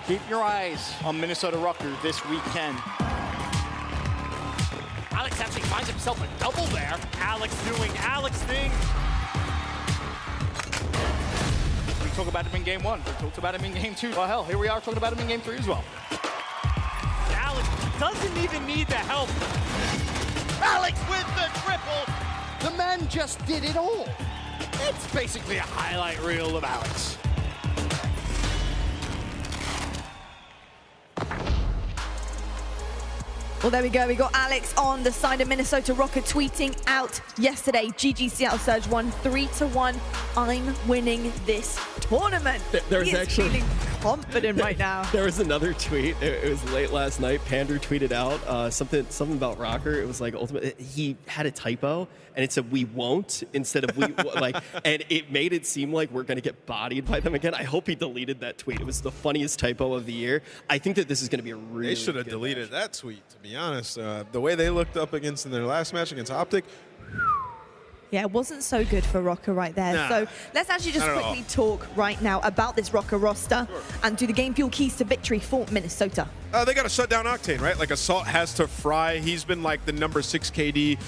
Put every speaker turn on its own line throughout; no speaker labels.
Keep your eyes on Minnesota Røkkr this weekend.
Alex actually finds himself a double there. Alex doing Alex thing.
We talk about him in game 1. We talked about him in game 2. Well, hell, here we are talking about him in game 3 as well.
Alex doesn't even need the help. Alex with the triple.
The man just did it all. It's basically a highlight reel of Alex.
Well, there we go. We got Alex on the side of Minnesota Røkkr tweeting out yesterday. GG Seattle Surge won 3-1. I'm winning this tournament.
There's actually
feeling confident right now.
There was another tweet. It was late last night. Pander tweeted out something about Røkkr. It was like ultimate. He had a typo and it said "we won't" instead of "we" like, and it made it seem like we're gonna get bodied by them again. I hope he deleted that tweet. It was the funniest typo of the year. I think that this is gonna be a really.
They should have deleted that tweet, to be honest. The way they looked up against in their last match against Optic.
Yeah, it wasn't so good for Røkkr right there.
Nah,
so let's actually just quickly talk right now about this Røkkr roster and do the game fuel keys to victory for Minnesota.
They got to shut down Octane, right? Like Assault has to fry. He's been like the number 6 KD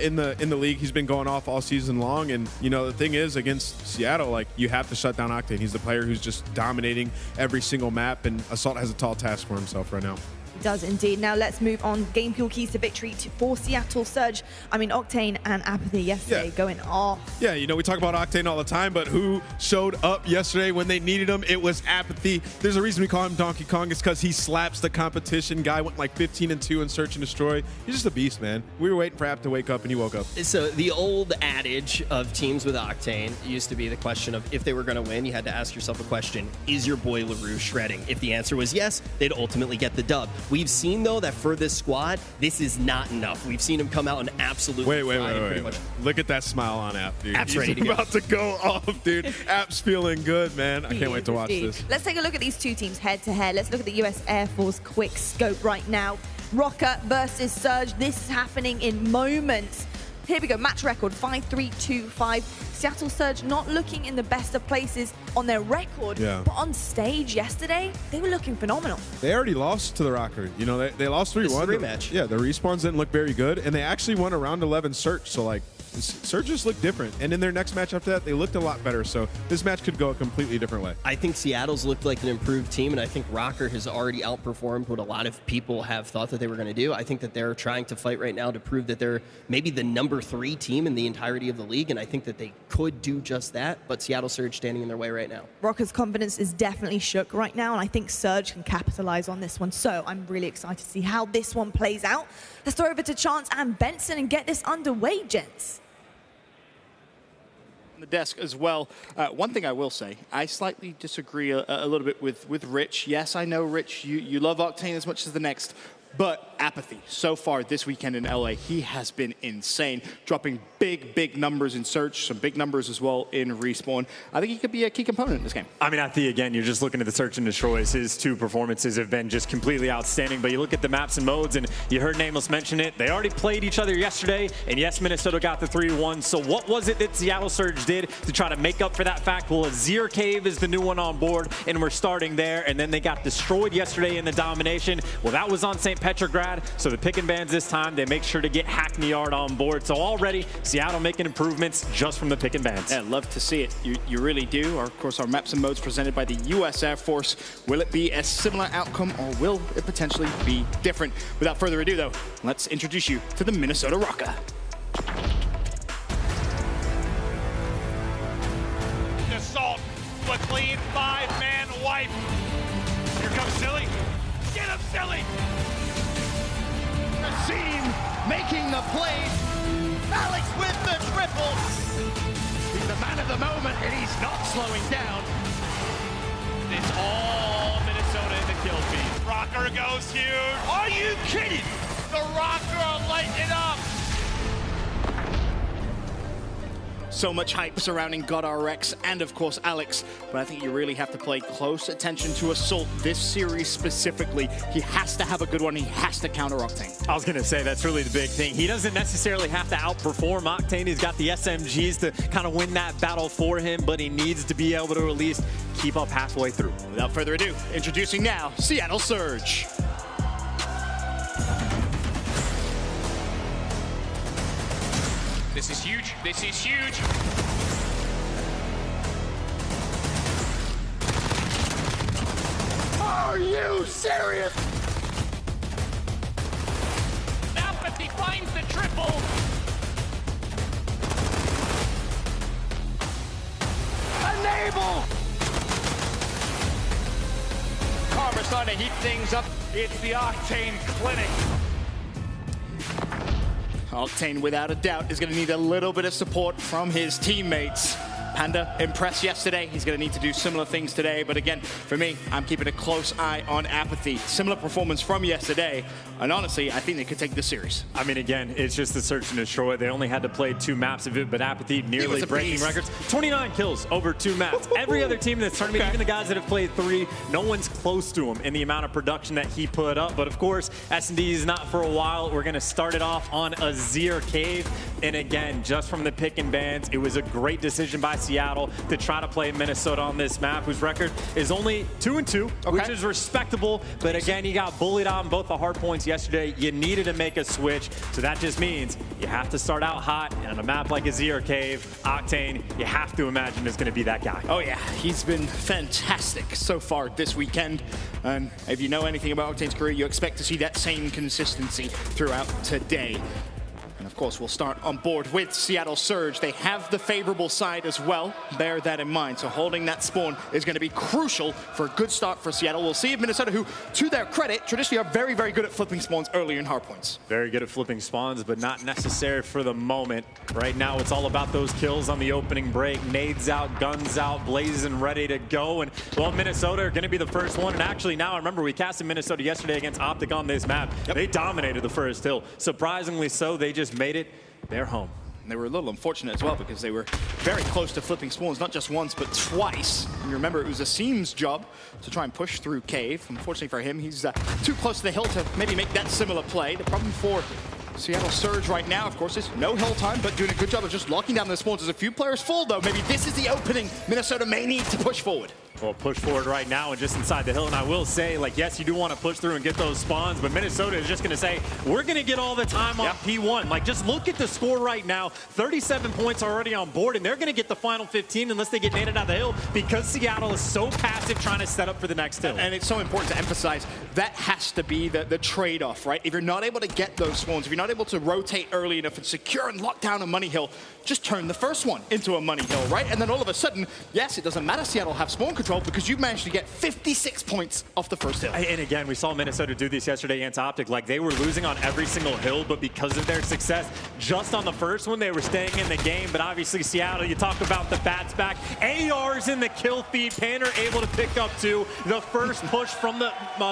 in the league. He's been going off all season long. And you know the thing is, against Seattle, like you have to shut down Octane. He's the player who's just dominating every single map, and Assault has a tall task for himself right now.
It does indeed. Now let's move on. Game fuel keys to victory for Seattle Surge. I mean, Octane and Apathy yesterday going off.
Yeah, you know, we talk about Octane all the time, but who showed up yesterday when they needed him? It was Apathy. There's a reason we call him Donkey Kong. It's because he slaps the competition. Guy went like 15-2 in Search and Destroy. He's just a beast, man. We were waiting for App to wake up, and he woke up.
So the old adage of teams with Octane used to be the question of if they were going to win, you had to ask yourself a question: is your boy LaRue shredding? If the answer was yes, they'd ultimately get the dub. We've seen, though, that for this squad, this is not enough. We've seen him come out and absolutely
wait. Look at that smile on App, dude.
App's
He's
ready to go.
about to go off, dude. App's feeling good, man. I can't wait to watch this.
Let's take a look at these two teams head to head. Let's look at the US Air Force quick scope right now. Røkkr versus Surge. This is happening in moments. Here we go, match record 5-3-2-5. Seattle Surge not looking in the best of places on their record, but on stage yesterday, they were looking phenomenal.
They already lost to the Røkkr. You know, they lost 3-1.
This is a rematch.
Yeah, the respawns didn't look very good, and they actually won a round 11 Search, so like, Surge just looked different. And in their next match after that, they looked a lot better, so this match could go a completely different way.
I think Seattle's looked like an improved team, and I think Røkkr has already outperformed what a lot of people have thought that they were going to do. I think that they're trying to fight right now to prove that they're maybe the number 3 team in the entirety of the league, and I think that they could do just that, but Seattle Surge standing in their way right now.
Røkkr's confidence is definitely shook right now, and I think Surge can capitalize on this one, so I'm really excited to see how this one plays out. Let's throw over to Chance and Benson and get this underway, gents.
The desk as well. One thing I will say, I slightly disagree a little bit with Rich. Yes, I know, Rich, you love Octane as much as the next, but Apathy, so far this weekend in LA, he has been insane, dropping big numbers in Search, some big numbers as well in Respawn. I think he could be a key component in this game.
I mean, I think, again, you're just looking at the Search and Destroys. His 2 performances have been just completely outstanding, but you look at the maps and modes, and you heard Nameless mention it. They already played each other yesterday, and yes, Minnesota got the 3-1. So what was it that Seattle Surge did to try to make up for that fact? Well, Azir Cave is the new one on board, and we're starting there, and then they got destroyed yesterday in the domination. Well, that was on St. Petrograd. So the pick and bans this time, they make sure to get Hackney Yard on board. So already, Seattle making improvements just from the pick and bans.
Yeah, love to see it. You really do. Of course, our maps and modes presented by the US Air Force. Will it be a similar outcome, or will it potentially be different? Without further ado, though, let's introduce you to the Minnesota Røkkr.
Assault, a clean 5-man wipe. Here comes Silly. Get him, Silly!
Seam making the play.
Alex with the triple.
He's the man of the moment, and he's not slowing down.
It's all Minnesota in the kill feed. Røkkr goes huge. Are you kidding? The Røkkr are lighting it up.
So much hype surrounding GodRx and, of course, Alex. But I think you really have to pay close attention to Assault this series specifically. He has to have a good one. He has to counter Octane.
I was going to say, that's really the big thing. He doesn't necessarily have to outperform Octane. He's got the SMGs to kind of win that battle for him, but he needs to be able to at least keep up halfway through.
Without further ado, introducing now Seattle Surge.
This is huge. This is huge.
Are you serious?
Apathy finds the triple.
Enable!
Karma starting to heat things up. It's the Octane Clinic.
Octane, without a doubt, is going to need a little bit of support from his teammates. Panda impressed yesterday. He's going to need to do similar things today. But again, for me, I'm keeping a close eye on Apathy. Similar performance from yesterday. And honestly, I think they could take this series.
I mean, again, it's just the search and destroy. They only had to play 2 maps of it, but Apathy nearly breaking records. 29 kills over 2 maps. Every other team in this tournament, even the guys that have played 3, no one's close to him in the amount of production that he put up. But of course, S&D is not for a while. We're going to start it off on Azir Cave. And again, just from the pick and bans, it was a great decision by Seattle to try to play Minnesota on this map, whose record is only 2-2, which is respectable. But again, you got bullied on both the hard points yesterday. You needed to make a switch, so that just means you have to start out hot. And on a map like Azir Cave, Octane, you have to imagine is going to be that guy.
Oh yeah, he's been fantastic so far this weekend. And if you know anything about Octane's career, you expect to see that same consistency throughout today. And of course, we'll start on board with Seattle Surge. They have the favorable side as well. Bear that in mind. So holding that spawn is going to be crucial for a good start for Seattle. We'll see if Minnesota, who, to their credit, traditionally are very, very good at flipping spawns earlier in hardpoints.
Very good at flipping spawns, but not necessary for the moment. Right now, it's all about those kills on the opening break. Nades out, guns out, blazing, ready to go. And, well, Minnesota are going to be the first one. And actually, now, I remember we casted Minnesota yesterday against Optic on this map. They dominated the first hill. Surprisingly so, they just made it their home.
And they were a little unfortunate as well because they were very close to flipping spawns, not just once, but twice. And you remember it was Asim's job to try and push through Cave. Unfortunately for him, he's too close to the hill to maybe make that similar play. The problem for Seattle Surge right now, of course, is no hill time, but doing a good job of just locking down the spawns. There's a few players full, though. Maybe this is the opening Minnesota may need to push forward.
Well, push forward right now and just inside the hill. And I will say, like, yes, you do want to push through and get those spawns, but Minnesota is just going to say, we're going to get all the time on P1. Like, just look at the score right now. 37 points already on board, and they're going to get the final 15 unless they get naded out of the hill because Seattle is so passive trying to set up for the next hill.
And it's so important to emphasize that has to be the trade-off, right? If you're not able to get those spawns, if you're not able to rotate early enough and secure and lock down a money hill, just turn the first one into a money hill, right? And then all of a sudden, yes, it doesn't matter Seattle have spawn control because you've managed to get 56 points off the first hill.
And again, we saw Minnesota do this yesterday against Optic. Like, they were losing on every single hill, but because of their success, just on the first one, they were staying in the game. But obviously, Seattle, you talk about the bats back. ARs in the kill feed. Pander able to pick up 2. The first push from the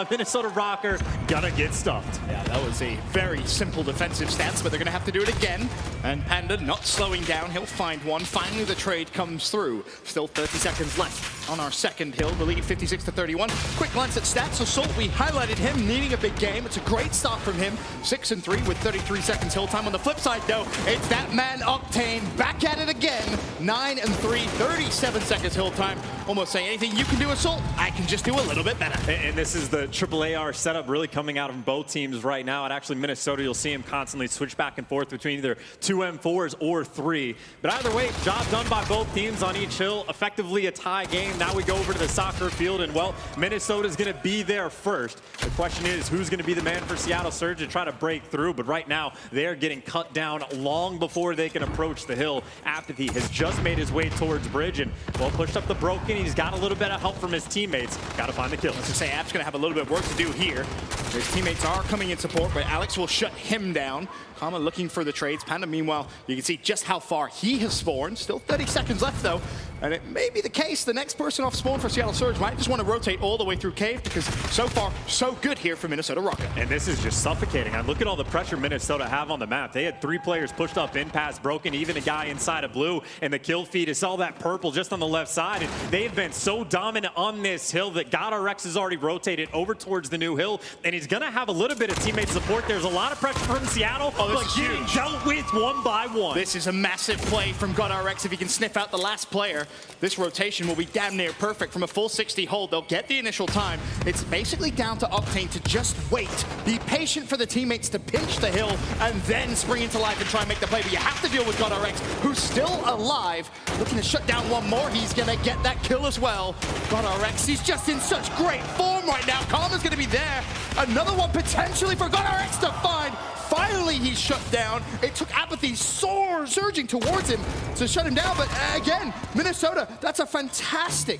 Minnesota Røkkr. Gonna get stuffed.
Yeah, that was a very simple defensive stance, but they're going to have to do it again. And Panda not slowing down. He'll find one. Finally, the trade comes through. Still 30 seconds left on our second hill. The lead 56-31. Quick glance at stats. Assault, we highlighted him needing a big game. It's a great start from him. 6-3 with 33 seconds hill time. On the flip side, though, it's that man Octane back at it again. 9-3, 37 seconds hill time. Almost saying anything you can do, Assault, I can just do a little bit better.
And this is the triple AR setup really coming out of both teams right now. And actually, Minnesota, you'll see him constantly switch back and forth between either 2 M4s or 3. But either way, job done by both teams on each hill. Effectively a tie game. Now we go over to the soccer field, and well, Minnesota's going to be there first. The question is, who's going to be the man for Seattle Surge to try to break through? But right now, they're getting cut down long before they can approach the hill. Apathy has just made his way towards bridge, and well, pushed up the broken. He's got a little bit of help from his teammates. Got to find the kill.
Let's just say App's going to have a little bit of work to do here. His teammates are coming in support, but Alex will shut him down. Kama looking for the trades. Panda, meanwhile, you can see just how far he has spawned. Still 30 seconds left, though. And it may be the case the next person off spawn for Seattle Surge might just want to rotate all the way through Cave because so far, so good here for Minnesota Røkkr.
And this is just suffocating. And look at all the pressure Minnesota have on the map. They had 3 players pushed up in past broken, even a guy inside of blue. And the kill feed is all that purple just on the left side. And they've been so dominant on this hill that GodRx has already rotated over towards the new hill. And he's going to have a little bit of teammate support. There's a lot of pressure from Seattle, but getting dealt with one by one.
This is a massive play from GodRx if he can sniff out the last player. This rotation will be damn near perfect. perfect from a full 60 hold. They'll get the initial time. It's basically down to Octane to just wait, be patient for the teammates to pinch the hill, and then spring into life and try and make the play. But you have to deal with GodRx, who's still alive, looking to shut down one more. He's gonna get that kill as well. GodRx, he's just in such great form right now. Karma's gonna be there. Another one potentially for GodRx to find. Finally, he's shut down. It took Apathy surging towards him to shut him down. But again, Minnesota, that's a fantastic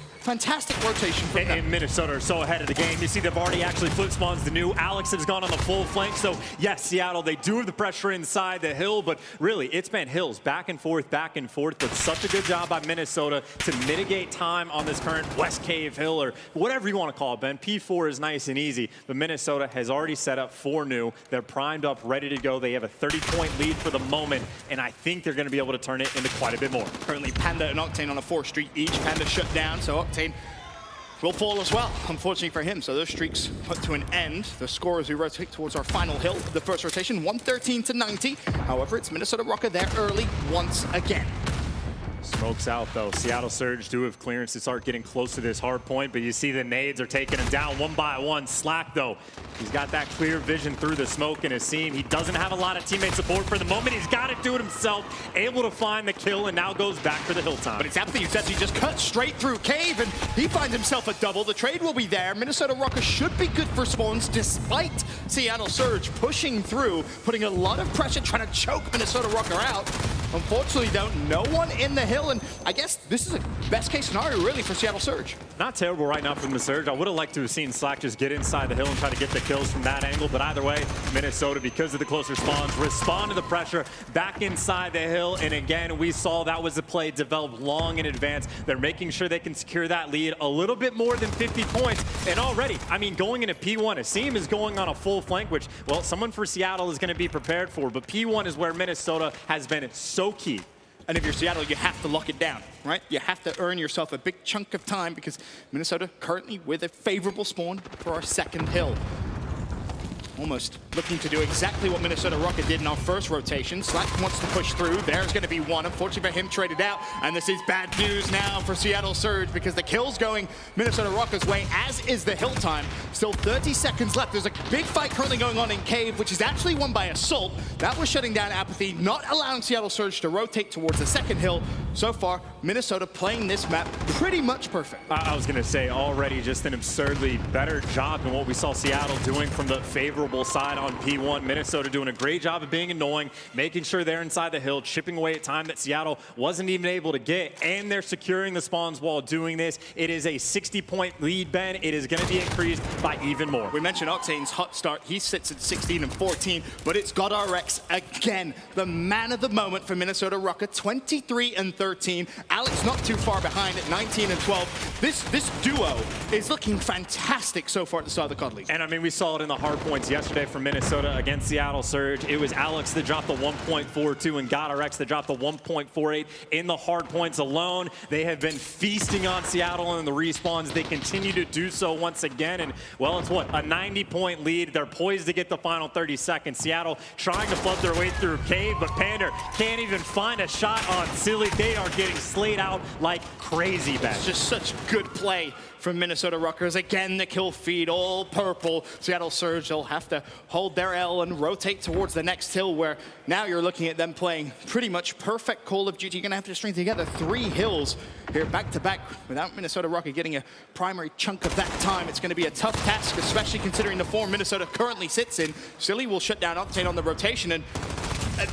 rotation from them.
And Minnesota are so ahead of the game. You see they've already actually flip spawns the new. Alex has gone on the full flank. So yes, Seattle, they do have the pressure inside the hill, but really it's been hills back and forth. But such a good job by Minnesota to mitigate time on this current West Cave hill, or whatever you want to call it, Ben. P4 is nice and easy, but Minnesota has already set up 4 new. They're primed up, ready to go. They have a 30-point lead for the moment, and I think they're going to be able to turn it into quite a bit more.
Currently, Panda and Octane on a 4 streak each. Panda shut down, so Octane will fall as well, unfortunately for him. So those streaks put to an end. The score as we rotate towards our final hill, the first rotation, 113-90. However, it's Minnesota Røkkr there early once again.
Smokes out, though. Seattle Surge do have clearance to start getting close to this hard point, but you see the nades are taking him down one by one. Slack, though, he's got that clear vision through the smoke in his seam. He doesn't have a lot of teammate support for the moment. He's got to do it himself, able to find the kill, and now goes back for the hill time.
But it's Apathy who says he just cut straight through Cave, and he finds himself a double. The trade will be there. Minnesota Røkkr should be good for spawns, despite Seattle Surge pushing through, putting a lot of pressure, trying to choke Minnesota Røkkr out. Unfortunately, though, no one in the hill, and I guess this is a best-case scenario, really, for Seattle Surge.
Not terrible right now from the Surge. I would have liked to have seen Slack just get inside the hill and try to get the kills from that angle, but either way, Minnesota, because of the closer spawns, respond to the pressure back inside the hill, and again, we saw that was a play developed long in advance. They're making sure they can secure that lead a little bit more than 50 points, and already, I mean, going into P1, Asim is going on a full flank, which, well, someone for Seattle is going to be prepared for, but P1 is where Minnesota has been so key.
And if you're Seattle, you have to lock it down, right? You have to earn yourself a big chunk of time, because Minnesota currently with a favorable spawn for our second hill. Almost looking to do exactly what Minnesota Røkkr did in our first rotation. Slack wants to push through. There's going to be one. Unfortunately for him, traded out. And this is bad news now for Seattle Surge, because the kill's going Minnesota Røkkr's way, as is the hill time. Still 30 seconds left. There's a big fight currently going on in Cave, which is actually won by Assault. That was shutting down Apathy, not allowing Seattle Surge to rotate towards the second hill. So far, Minnesota playing this map pretty much perfect.
I was going to say, already just an absurdly better job than what we saw Seattle doing from the favorable side on P1. Minnesota doing a great job of being annoying, making sure they're inside the hill, chipping away at time that Seattle wasn't even able to get, and they're securing the spawns while doing this. It is a 60-point lead, Ben. It is going to be increased by even more.
We mentioned Octane's hot start. He sits at 16 and 14, but it's GodRx again, the man of the moment for Minnesota Røkkr, 23 and 13. Alex not too far behind at 19 and 12. This duo is looking fantastic so far at the start of the COD League.
And I mean, we saw it in the hard points yesterday from Minnesota against Seattle Surge. It was Alex that dropped the 1.42 and GodRx that dropped the 1.48 in the hard points alone. They have been feasting on Seattle in the respawns. They continue to do so once again. And, well, it's what, a 90-point lead. They're poised to get the final 30 seconds. Seattle trying to flood their way through Cave, but Pander can't even find a shot on Silly. They are getting slayed out like crazy, Ben.
It's just such good play from Minnesota Røkkr. Again, the kill feed, all purple. Seattle Surge, they'll have to hold their L and rotate towards the next hill, where now you're looking at them playing pretty much perfect Call of Duty. You're going to have to string together 3 hills here back-to-back without Minnesota Røkkr getting a primary chunk of that time. It's going to be a tough task, especially considering the form Minnesota currently sits in. Silly will shut down Octane on the rotation, and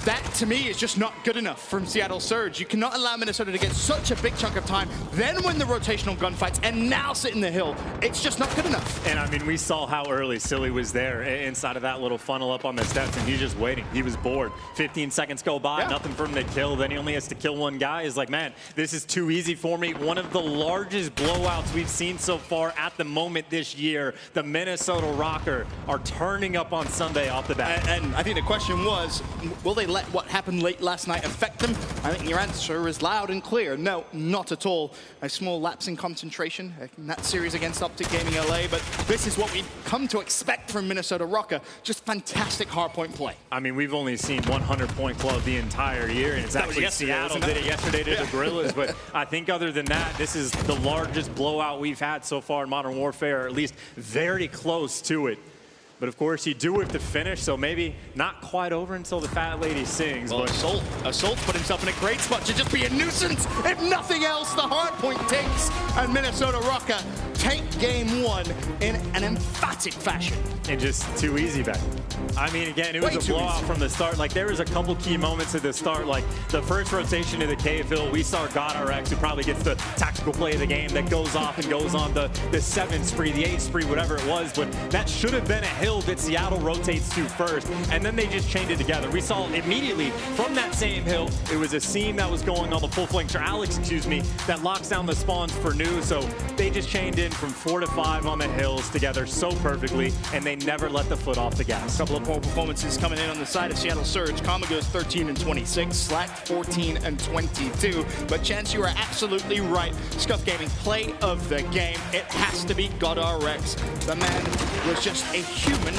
that, to me, is just not good enough from Seattle Surge. You cannot allow Minnesota to get such a big chunk of time, then win the rotational gunfights, and now sit in the hill. It's just not good enough.
And, I mean, we saw how early Silly was there inside of that little funnel up on the steps, and he's just waiting. He was bored. 15 seconds go by, nothing for him to kill. Then he only has to kill one guy. He's like, man, this is too easy for me. One of the largest blowouts we've seen so far at the moment this year. The Minnesota Røkkr are turning up on Sunday off the bat.
And I think the question was, will Will they let what happened late last night affect them? I think your answer is loud and clear. No, not at all. A small lapse in concentration in that series against Optic Gaming LA, but this is what we've come to expect from Minnesota Røkkr. Just fantastic hardpoint play.
I mean, we've only seen 100-point club the entire year, and it's actually Seattle did it yesterday to the Guerrillas. But I think other than that, this is the largest blowout we've had so far in Modern Warfare, or at least very close to it. But of course, you do have to finish, so maybe not quite over until the fat lady sings.
Well,
but
Assault put himself in a great spot to just be a nuisance. If nothing else, the hard point takes, and Minnesota Røkkr take game one in an emphatic fashion.
And just too easy back. I mean, again, it was a blowout from the start. Like, there was a couple key moments at the start. Like, the first rotation to the cave hill, we saw GodRx, who probably gets the tactical play of the game that goes off and goes on the 7 spree, the 8 spree, whatever it was. But that should have been a hill that Seattle rotates to first, and then they just chained it together. We saw immediately from that same hill, it was a seam that was going on the full flank, or Alex, excuse me, that locks down the spawns for new. So they just chained in from 4 to 5 on the hills together so perfectly, and they never let the foot off the gas.
A couple of poor performances coming in on the side of Seattle Surge. Karma goes 13 and 26, Slack 14 and 22. But Chance, you are absolutely right. Scuff Gaming, play of the game. It has to be GodRx. The man was just a human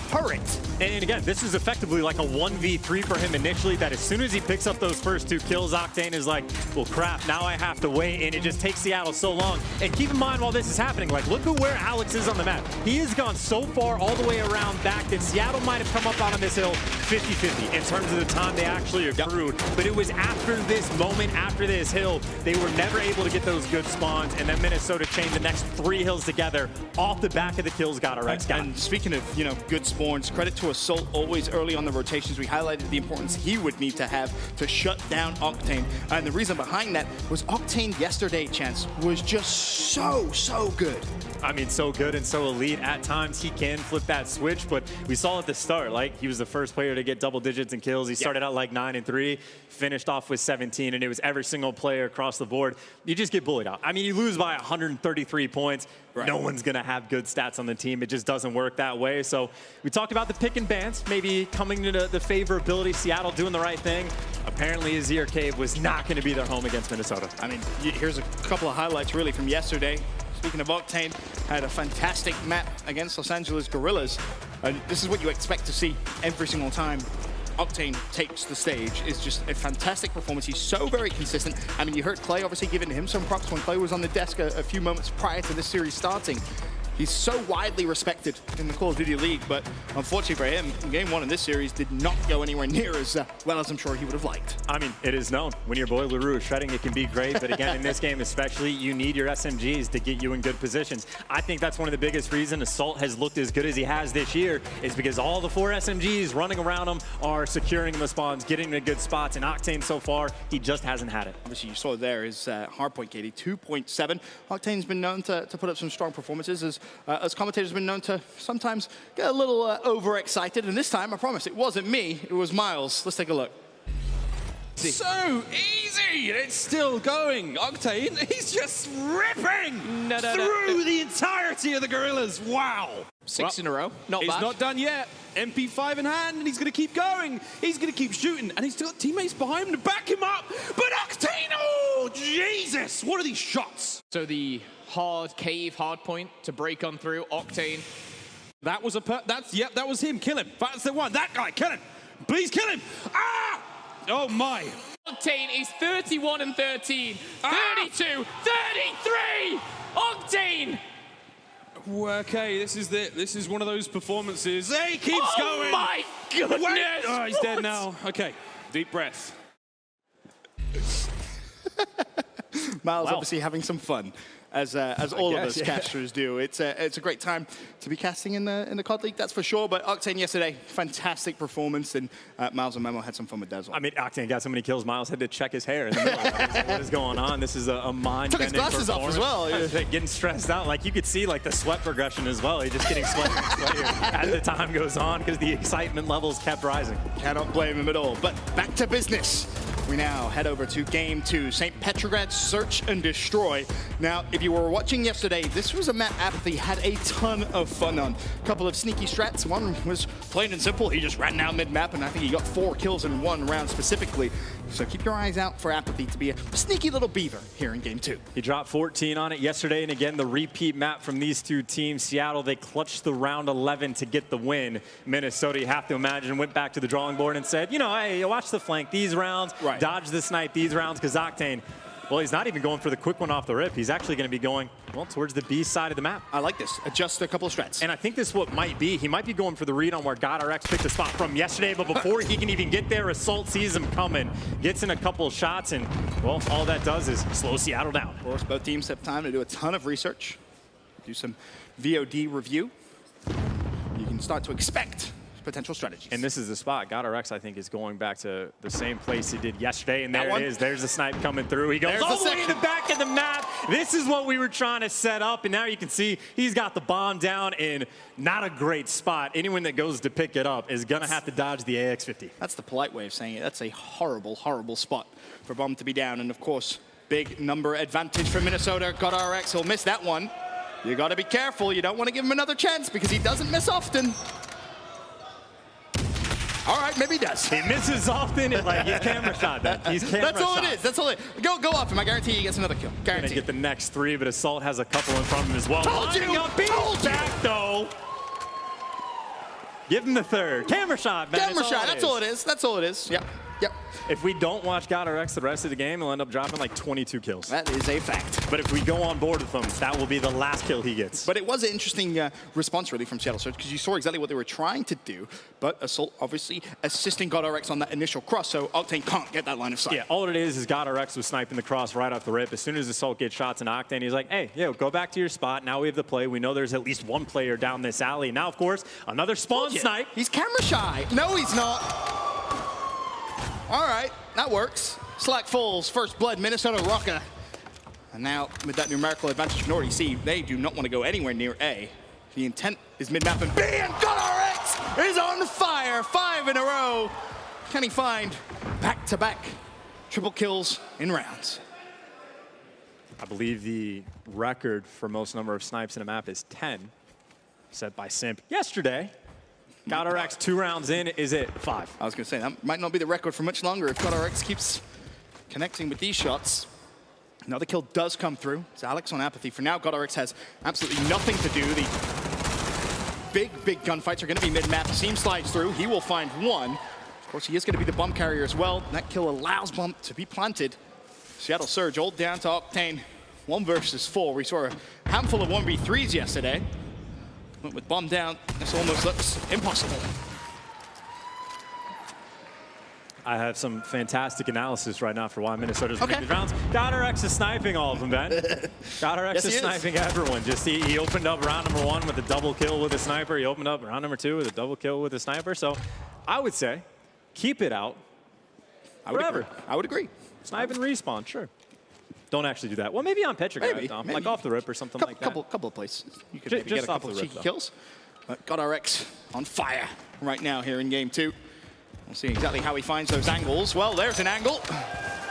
turret.
And again, this is effectively like a 1v3 for him initially, that as soon as he picks up those first 2 kills, Octane is like, well, crap, now I have to wait, and it just takes Seattle so long. And keep in mind while this is happening, like, look at where Alex is on the map. He has gone so far all the way around back that Seattle might have come up out on this hill 50-50 in terms of the time they actually accrued. But it was after this moment, after this hill, they were never able to get those good spawns, and then Minnesota chained the next 3 hills together off the back of the kills GodRx got.
And speaking of, you know, good spawns, credit to Assault always early on the rotations. We highlighted the importance he would need to have to shut down Octane. And the reason behind that was Octane yesterday, Chance, was just so good.
I mean, so good and so elite. At times, he can flip that switch, but we saw at the start, like, he was the first player to get double digits in kills. He started out like 9 and 3, finished off with 17, and it was every single player across the board. You just get bullied out. I mean, you lose by 133 points. Right. No one's going to have good stats on the team. It just doesn't work that way. So we talked about the pick and bans, maybe coming to the favorability, Seattle doing the right thing. Apparently, Azir Cave was not going to be their home against Minnesota.
I mean, here's a couple of highlights really from yesterday. Speaking of Octane, had a fantastic map against Los Angeles Guerrillas. And this is what you expect to see every single time Octane takes the stage. Is just a fantastic performance. He's so very consistent. I mean, you heard Clay obviously giving him some props when Clay was on the desk a few moments prior to this series starting. He's so widely respected in the Call of Duty League, but unfortunately for him, game 1 in this series did not go anywhere near as well as I'm sure he would have liked.
I mean, it is known. When your boy LaRue is shredding, it can be great, but again, in this game especially, you need your SMGs to get you in good positions. I think that's one of the biggest reasons Assault has looked as good as he has this year, is because all the 4 SMGs running around him are securing the spawns, getting to good spots, and Octane so far, he just hasn't had it.
Obviously, you saw there is hardpoint KD 2.7. Octane's been known to put up some strong performances as commentators have been known to sometimes get a little overexcited, and this time, I promise, it wasn't me, it was Miles. Let's take a look.
So easy, and it's still going. Octane, he's just ripping through the entirety of the Guerrillas. Wow.
6 in a row, not bad.
He's not done yet. MP5 in hand, and he's going to keep going. He's going to keep shooting, and he's still got teammates behind him to back him up. But Octane, oh, Jesus, what are these shots?
So the hard cave, hard point to break on through. Octane.
That was that was him. Kill him. That's the one. That guy, kill him. Please kill him. Ah! Oh, my.
Octane is 31 and 13. 32, 33! Octane!
Okay, this is one of those performances. Hey, he keeps going.
Oh my goodness!
Oh, he's dead now. Okay, deep breath.
Miles obviously having some fun, as all of us casters do. It's a great time to be casting in the COD League, that's for sure. But Octane yesterday, fantastic performance, and Miles and Memo had some fun with Dazzle.
I mean, Octane got so many kills, Miles had to check his hair in the middle. What is going on? This is a mind-bending
Took his glasses off as well.
Yeah. Getting stressed out. Like, you could see like the sweat progression as well. He's just getting sweatier and sweatier as the time goes on because the excitement levels kept rising.
Cannot blame him at all. But back to business. We now head over to game 2, St. Petrograd Search and Destroy. Now, if you were watching yesterday, this was a map Apathy had a ton of fun on. A couple of sneaky strats. One was plain and simple. He just ran down mid-map, and I think he got 4 kills in 1 round specifically. So keep your eyes out for Apathy to be a sneaky little beaver here in game 2.
He dropped 14 on it yesterday, and again, the repeat map from these two teams. Seattle, they clutched the round 11 to get the win. Minnesota, you have to imagine, went back to the drawing board and said, you know, hey, watch the flank these rounds, dodge the snipe these rounds, because Octane, well, he's not even going for the quick one off the rip. He's actually going to be going, well, towards the B side of the map.
I like this. Adjust a couple of strats.
And I think this is what might be. He might be going for the read on where GodRx picked the spot from yesterday, but before he can even get there, Assault sees him coming, gets in a couple of shots, and, well, all that does is slow Seattle down.
Of course, both teams have time to do a ton of research, do some VOD review. You can start to expect potential strategies.
And this is the spot. GodRx, I think, is going back to the same place he did yesterday, and there it is. There's the snipe coming through. He goes all the way to the back of the map. This is what we were trying to set up, and now you can see he's got the bomb down in not a great spot. Anyone that goes to pick it up is going to have to dodge the AX-50.
That's the polite way of saying it. That's a horrible, horrible spot for bomb to be down, and of course, big number advantage for Minnesota. GodRx, he'll miss that one. You got to be careful. You don't want to give him another chance because he doesn't miss often. All right, maybe he does.
He misses often. It's like he's camera shot. He's camera
That's all
shot.
it is. That's all it is. Go off him. I guarantee he gets another kill. Guarantee.
Gonna get the next 3, but Assault has a couple in front of him as well.
Told you. Told you.
Back though. Give him the 3rd. Camera shot, man.
Camera shot. That's all it is. That's all it is. Yep. Yep.
If we don't watch GodRx the rest of the game, he'll end up dropping like 22 kills.
That is a fact.
But if we go on board with him, that will be the last kill he gets.
But it was an interesting response, really, from Seattle Surge, because you saw exactly what they were trying to do. But Assault, obviously, assisting GodRx on that initial cross, so Octane can't get that line of sight.
Yeah, all it is GodRx was sniping the cross right off the rip. As soon as Assault gets shots in Octane, he's like, hey, yo, go back to your spot. Now we have the play. We know there's at least one player down this alley. Now, of course, another spawn snipe.
He's camera shy. No, he's not. All right, that works. Slack falls, first blood, Minnesota Røkkr. And now, with that numerical advantage, you can already see they do not want to go anywhere near A. The intent is mid-map, and B, and GodRx is on fire. 5 in a row. Can he find back-to-back triple kills in rounds?
I believe the record for most number of snipes in a map is 10, set by Simp yesterday. GodRx 2 rounds in is at 5.
I was going to say, that might not be the record for much longer if GodRx keeps connecting with these shots. Another kill does come through. It's Alex on Apathy. For now, GodRx has absolutely nothing to do. The big gunfights are going to be mid-map. Seam slides through. He will find one. Of course, he is going to be the bomb carrier as well. That kill allows bomb to be planted. Seattle Surge all down to Octane. 1 versus 4. We saw a handful of 1v3s yesterday. But with bomb down, this almost looks impossible.
I have some fantastic analysis right now for why Minnesota's winning these rounds. GodRx is sniping all of them, Ben. GodRx is sniping everyone. Just he opened up round number 1 with a double kill with a sniper. He opened up round number 2 with a double kill with a sniper. So I would say keep it out forever.
I would agree.
Snipe and respawn, sure. Don't actually do that. Well, maybe on Petrograd,
maybe.
like off the rip or something like that.
Couple of places. You could
Just
maybe get a
off
couple
the
of
rip,
cheeky
though.
kills. But GodRx on fire right now here in game 2. We'll see exactly how he finds those angles. Well, there's an angle.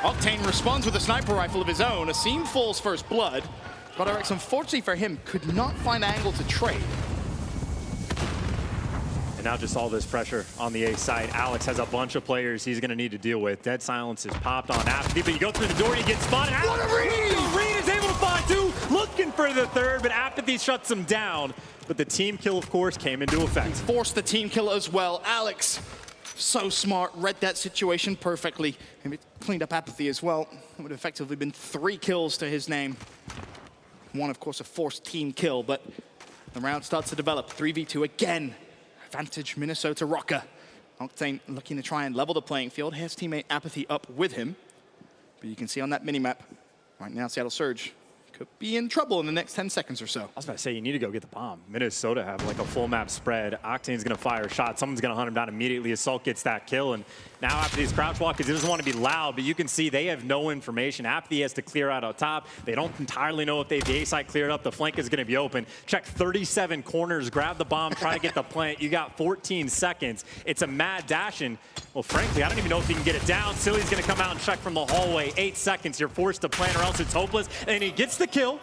Octane responds with a sniper rifle of his own. A seam falls first blood. GodRx, unfortunately for him, could not find an angle to trade.
And now just all this pressure on the A side. Alex has a bunch of players he's going to need to deal with. Dead silence is popped on Apathy, but you go through the door, you get spotted.
What a read!
Reed is able to find 2, looking for the 3rd, but Apathy shuts him down. But the team kill, of course, came into effect.
Forced the team kill as well. Alex, so smart, read that situation perfectly. And it cleaned up Apathy as well. It would have effectively been 3 kills to his name. 1, of course, a forced team kill, but the round starts to develop. 3v2 again. Advantage Minnesota Røkkr. Octane looking to try and level the playing field. His teammate Apathy up with him. But you can see on that minimap, right now Seattle Surge could be in trouble in the next 10 seconds or so.
I was about to say, you need to go get the bomb. Minnesota have like a full map spread. Octane's going to fire a shot. Someone's going to hunt him down immediately. Assault gets that kill. And now after these crouch walkers, he doesn't want to be loud, but you can see they have no information. Apathy has to clear out on top. They don't entirely know if they have the A side cleared up. The flank is going to be open. Check 37 corners, grab the bomb, try to get the plant. You got 14 seconds. It's a mad dash, and Well, frankly, I don't even know if he can get it down. Silly's going to come out and check from the hallway. 8 seconds. You're forced to plan or else it's hopeless. And he gets the kill,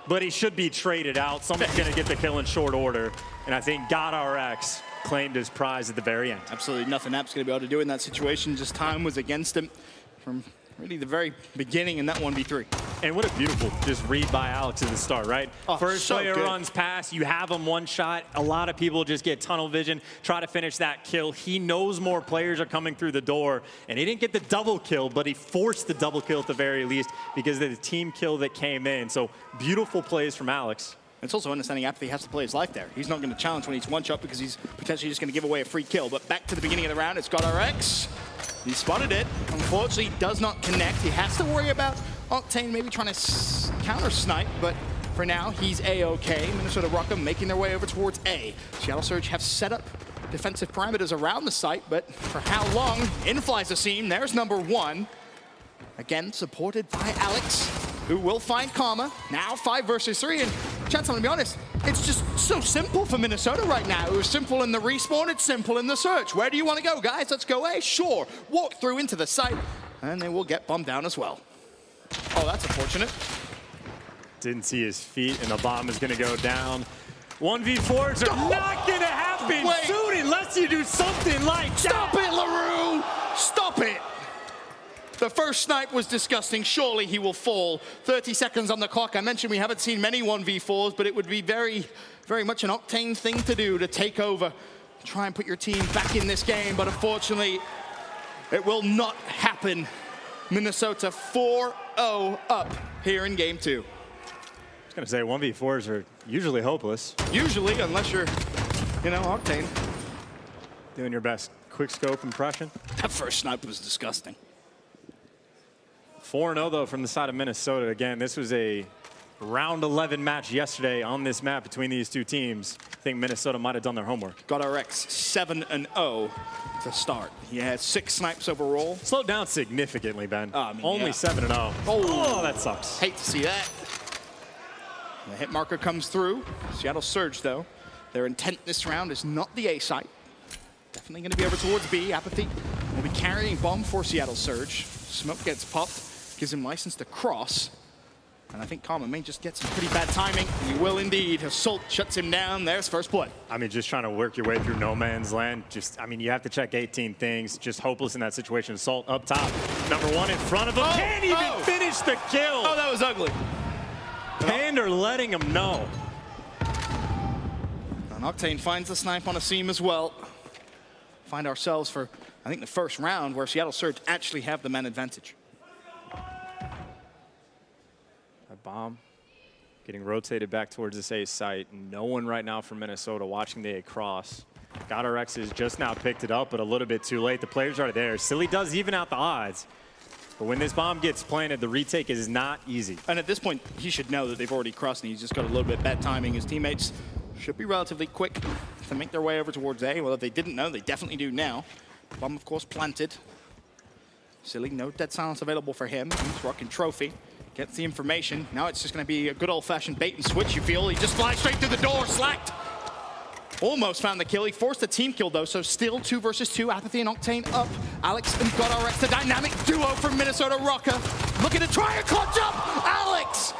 but he should be traded out. Someone's going to get the kill in short order. And I think GodRx claimed his prize at the very end.
Absolutely nothing App's going to be able to do in that situation. Just time was against him from really the very beginning in that 1v3.
And what a beautiful just read by Alex at the start, right?
Oh,
First
so
player
good.
runs past, you have him one shot. A lot of people just get tunnel vision, try to finish that kill. He knows more players are coming through the door, and he didn't get the double kill, but he forced the double kill at the very least because of the team kill that came in. So beautiful plays from Alex.
It's also understanding Apathy has to play his life there. He's not going to challenge when he's one shot because he's potentially just going to give away a free kill. But back to the beginning of the round, it's GodRx. He spotted it. Unfortunately, does not connect. He has to worry about Octane maybe trying to counter snipe, but for now, he's A-OK. Minnesota Røkkr making their way over towards A. Seattle Surge have set up defensive parameters around the site, but for how long? In flies the seam. There's number 1. Again, supported by Alex, who will find Karma. Now 5 versus 3, and Chance, I'm gonna be honest, it's just so simple for Minnesota right now. It was simple in the respawn, it's simple in the search. Where do you want to go, guys? Let's go A, sure. Walk through into the site, and they will get bombed down as well. Oh, that's unfortunate.
Didn't see his feet, and the bomb is gonna go down. 1v4s are not gonna happen soon unless you do something like that.
Stop it, LaRue! Stop it! The first snipe was disgusting. Surely he will fall. 30 seconds on the clock. I mentioned we haven't seen many 1v4s, but it would be very, very much an Octane thing to do to take over. Try and put your team back in this game, but unfortunately, it will not happen. Minnesota 4-0 up here in game 2.
I was gonna say 1v4s are usually hopeless.
Usually, unless you're, Octane.
Doing your best quick scope impression.
That first snipe was disgusting.
4-0 though from the side of Minnesota. Again, this was a round 11 match yesterday on this map between these two teams. I think Minnesota might have done their homework.
GodRx 7-0 to start. He had 6 snipes overall.
Slowed down significantly, Ben. Only
yeah.
7-0. Oh, that sucks.
Hate to see that. The hit marker comes through. Seattle Surge, though. Their intent this round is not the A site. Definitely going to be over towards B. Apathy will be carrying bomb for Seattle Surge. Smoke gets popped. Gives him license to cross. And I think Karma may just get some pretty bad timing. He will indeed. Assault shuts him down. There's first blood.
I mean, just trying to work your way through no man's land. You have to check 18 things. Just hopeless in that situation. Assault up top. Number 1 in front of him. Can't even finish the kill.
Oh, that was ugly.
Pander letting him know.
And Octane finds the snipe on a seam as well. Find ourselves for, I think, the first round where Seattle Surge actually have the man advantage.
Bomb getting rotated back towards this A site. No one right now from Minnesota watching the A cross. GodRx has just now picked it up, but a little bit too late. The players are there. Silly does even out the odds. But when this bomb gets planted, the retake is not easy.
And at this point, he should know that they've already crossed, and he's just got a little bit bad timing. His teammates should be relatively quick to make their way over towards A. Well, if they didn't know, they definitely do now. Bomb, of course, planted. Silly, no dead silence available for him. He's rocking trophy. Gets the information. Now it's just going to be a good old-fashioned bait and switch, you feel. He just flies straight through the door, slacked. Almost found the kill. He forced a team kill, though, so still 2 versus 2. Apathy and Octane up. Alex and GodRx, the dynamic duo from Minnesota Røkkr. Looking to try and clutch up. Alex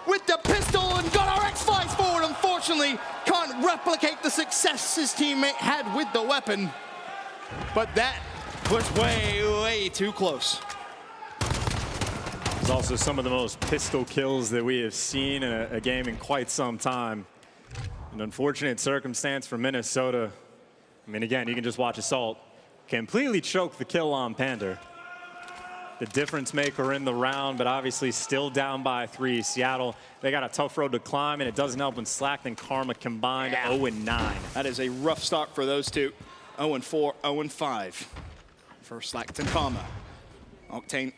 with the pistol, and GodRx flies forward. Unfortunately, can't replicate the success his teammate had with the weapon. But that was way, way too close.
It's also some of the most pistol kills that we have seen in a game in quite some time. An unfortunate circumstance for Minnesota. I mean, again, you can just watch Assault completely choke the kill on Pander. The difference maker in the round, but obviously still down by 3. Seattle, they got a tough road to climb, and it doesn't help when Slack and Karma combined 0-9.
That is a rough start for those two. 0-4, 0-5 for Slack and Karma. Octane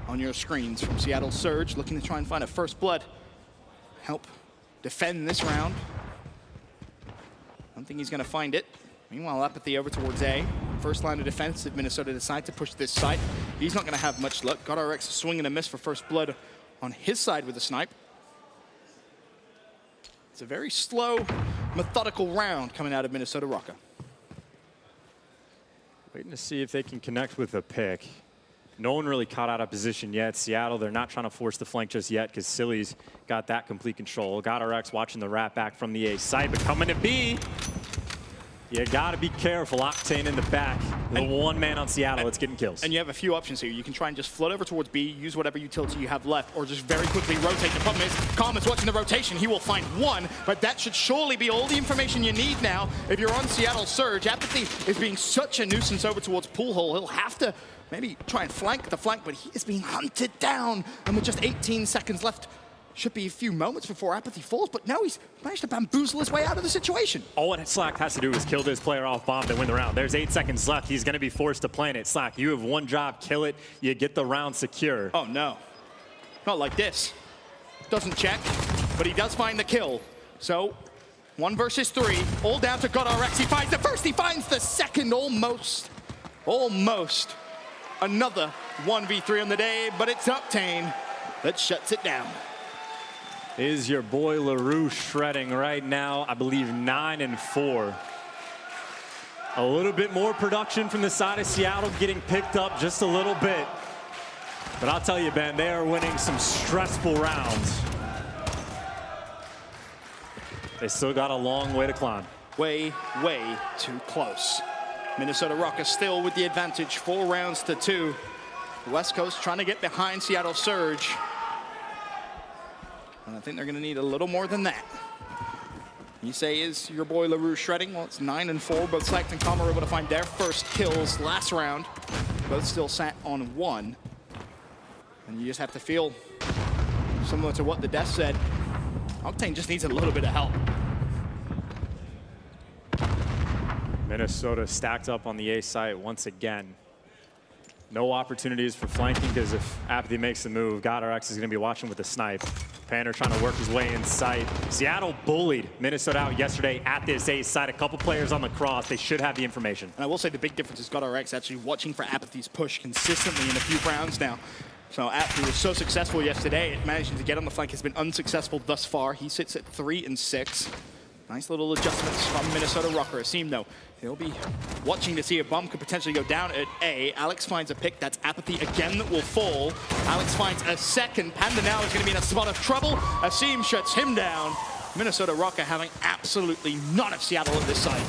on your screens from Seattle Surge, looking to try and find a first blood. Help defend this round. I don't think he's going to find it. Meanwhile, Apathy over towards A. First line of defense if Minnesota decide to push this side. He's not going to have much luck. GodRx a swing and a miss for first blood on his side with a snipe. It's a very slow, methodical round coming out of Minnesota Røkkr.
Waiting to see if they can connect with a pick. No one really caught out of position yet. Seattle, they're not trying to force the flank just yet because Silly's got that complete control. GodRx watching the wrap back from the A side, but coming to B. You got to be careful. Octane in the back. The one man on Seattle that's getting kills.
And you have a few options here. You can try and just float over towards B, use whatever utility you have left, or just very quickly rotate. The problem is, Karma's watching the rotation. He will find one, but that should surely be all the information you need now. If you're on Seattle Surge, Apathy is being such a nuisance over towards Pool Hole. He'll have to maybe try and flank the flank, but he is being hunted down. And with just 18 seconds left, should be a few moments before Apathy falls, but now he's managed to bamboozle his way out of the situation.
All what Slack has to do is kill this player off bomb to win the round. There's 8 seconds left. He's going to be forced to plant it. Slack, you have one job, kill it. You get the round secure.
Oh, no. Not like this. Doesn't check, but he does find the kill. So, 1 versus 3, all down to GodRx. He finds the first, he finds the second, almost. Almost. Another 1v3 on the day, but it's Octane that shuts it down.
Is your boy LaRue shredding right now, I believe 9-4. A little bit more production from the side of Seattle getting picked up just a little bit. But I'll tell you, Ben, they are winning some stressful rounds. They still got a long way to climb.
Way, way too close. Minnesota Røkkr still with the advantage, 4 rounds to 2. The West Coast trying to get behind Seattle Surge. And I think they're going to need a little more than that. You say, is your boy LaRue shredding? Well, it's 9-4. Both Select and Karma were able to find their first kills last round. Both still sat on 1. And you just have to feel similar to what the Death said. Octane just needs a little bit of help.
Minnesota stacked up on the A site once again. No opportunities for flanking because if Apathy makes the move, GodRx is going to be watching with a snipe. Pander trying to work his way in sight. Seattle bullied Minnesota out yesterday at this A site. A couple players on the cross. They should have the information.
And I will say the big difference is GodRx actually watching for Apathy's push consistently in a few rounds now. So Apathy was so successful yesterday, managing to get on the flank has been unsuccessful thus far. He sits at 3-6. Nice little adjustments from Minnesota Røkkr. Asim, though, he'll be watching to see if bomb could potentially go down at A. Alex finds a pick. That's Apathy again that will fall. Alex finds a second. Panda now is going to be in a spot of trouble. Asim shuts him down. Minnesota Røkkr having absolutely none of Seattle at this site.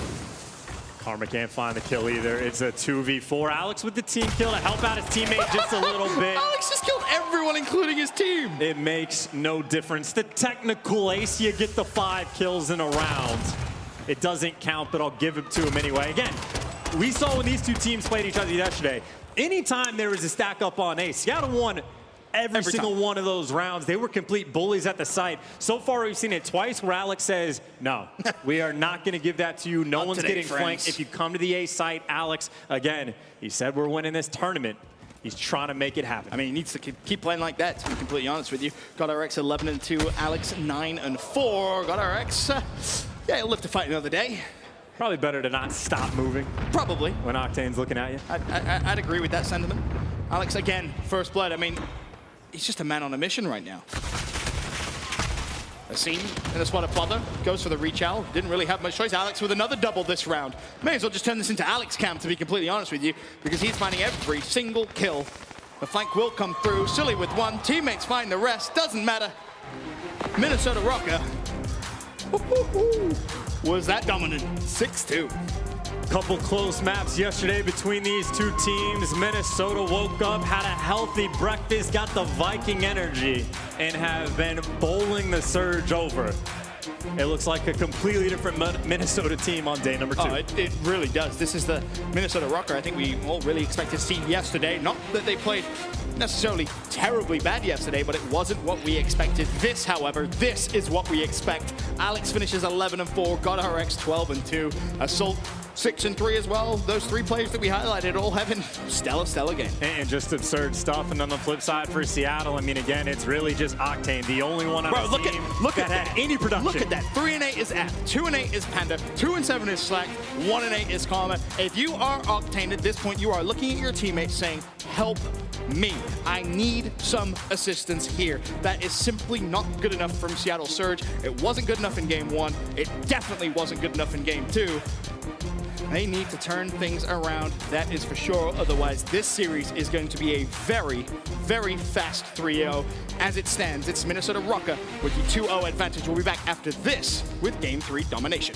Karma can't find the kill either. It's a 2v4. Alex with the team kill to help out his teammate just a little bit.
Alex just killed everyone, including his team.
It makes no difference. The technical ace, you get the 5 kills in a round. It doesn't count, but I'll give it to him anyway. Again, we saw when these two teams played each other yesterday, anytime there was a stack up on ace, Seattle won every single one of those rounds. They were complete bullies at the site. So far, we've seen it twice where Alex says, no, we are not going to give that to you. No one's getting flanked. If you come to the A site, Alex, again, he said we're winning this tournament. He's trying to make it happen.
I mean, he needs to keep playing like that, to be completely honest with you. GodRx 11-2, Alex 9-4. GodRx, yeah, he'll live to fight another day.
Probably better to not stop moving.
Probably.
When Octane's looking at you.
I'd agree with that sentiment. Alex, again, first blood. I mean, he's just a man on a mission right now. Asim in a spot of bother, goes for the reach out. Didn't really have much choice. Alex with another double this round. May as well just turn this into Alex camp, to be completely honest with you, because he's finding every single kill. The flank will come through. Silly with 1. Teammates find the rest. Doesn't matter. Minnesota Røkkr. Was that dominant? 6-2.
Couple close maps yesterday between these two teams. Minnesota woke up, had a healthy breakfast, got the Viking energy, and have been bowling the Surge over. It looks like a completely different Minnesota team on day number 2.
Oh, it really does. This is the Minnesota Røkkr I think we all really expected to see yesterday. Not that they played necessarily terribly bad yesterday, but it wasn't what we expected. This, however, this is what we expect. Alex finishes 11-4, GodRx 12-2, Assault 6-3 as well. Those 3 players that we highlighted all having stellar game.
And just absurd stuff. And on the flip side for Seattle, I mean, again, it's really just Octane, the only one on the team that had any production.
Look at that. 3-8 is App, 2-8 is Panda, 2-7 is Slack, 1-8 is Karma. If you are Octane at this point, you are looking at your teammates saying, help me. I need some assistance here. That is simply not good enough from Seattle Surge. It wasn't good enough in game 1. It definitely wasn't good enough in game 2. They need to turn things around, that is for sure. Otherwise, this series is going to be a very, very fast 3-0. As it stands, it's Minnesota Røkkr with the 2-0 advantage. We'll be back after this with Game 3 domination.